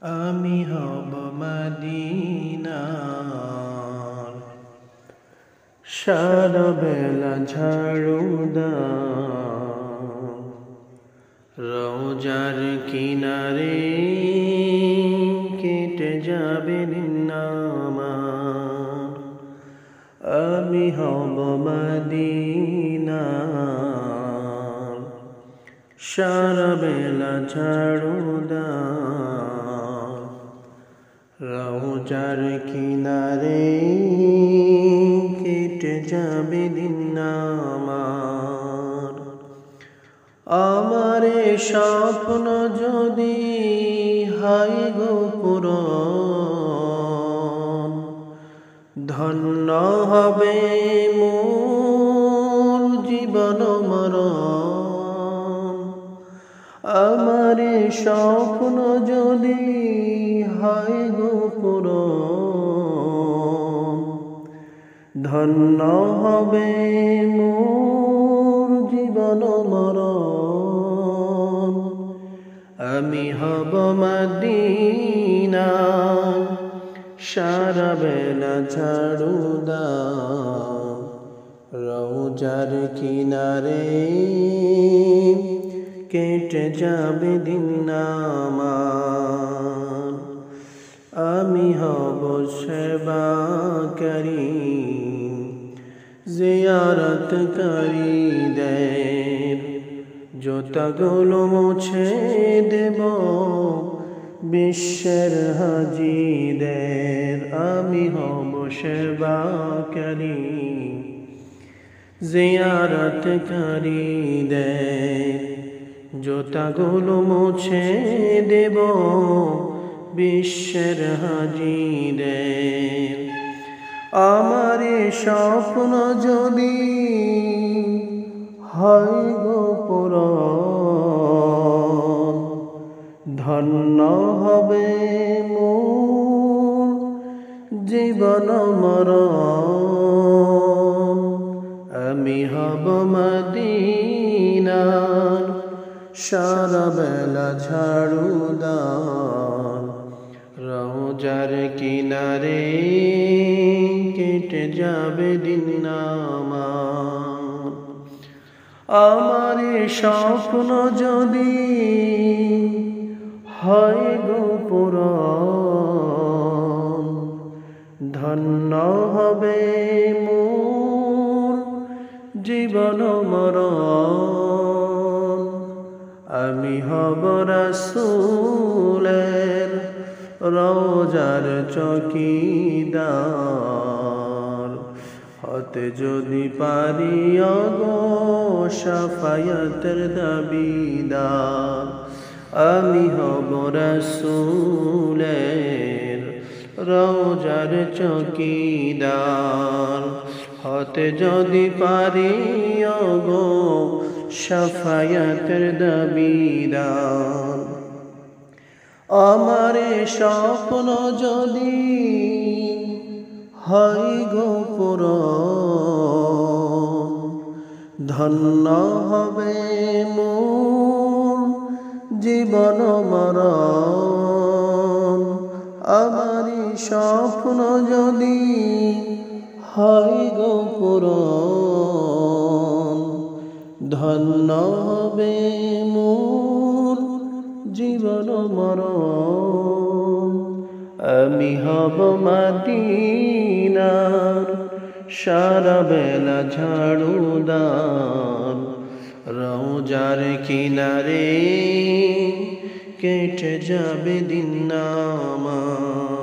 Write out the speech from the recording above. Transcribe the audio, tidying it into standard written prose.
আমি হব মদিনার সারা বেলা ঝাড়ুদার রওজার কিনারে কেটে যাবে দিন আমার। আমি হব মদিনার সারা বেলা ঝাড়ুদার রওজার কিনারে কেটে যাবে দিন আমার। আমার স্বপ্ন যদি হয় গো পূরণ, ধন্য হবে মোর জীবন মরণ। আমার স্বপ্ন যদি হয় গো পূরণ, ধন্য হবে মোর জীবন মরণ। আমি হব মদিনার সারা বেলা ঝাড়ুদার রওজার কিনারে কেটে যাবে দিন আমার। আমি হব সেবাকারী জিয়ারতকারীদের জুতাগুলো মুছে দেব বিশ্বের হাজিদের। আমি হব সেবাকারী জিয়ারতকারীদের জুতাগুলো মুছে দেব বিশ্বের হাজিদের। আমার স্বপ্ন যদি হয় গো পূরণ, ধন্য হবে মোর জীবন মরণ। আমি হব মদিনার সারা বেলা ঝাড়ুদার রওজার কিনারে কেটে যাবে দিন আমার। আমার স্বপ্ন যদি হয় গো পূরণ, ধন্য হবে মোর জীবন মরণ। আমি হব রাসূলের রওজার চৌকিদার, হতে যদি পারি গো শাফায়াতের দাবিদার। আমি হব রাসূলের রওজার চৌকিদার, হতে যদি পারি গো শাফায়াতের দাবিদার। আমার স্বপ্ন যদি হয় গো পূরণ, ধন্য হবে মোর জীবন মরণ। আমার স্বপ্ন যদি হয় গো পূরণ, ধন্য হবে মোর জীবন মরণ। আমি হব মদিনার সারা বেলা ঝাড়ুদার রওজার কিনারে কেটে যাবে দিন আমার।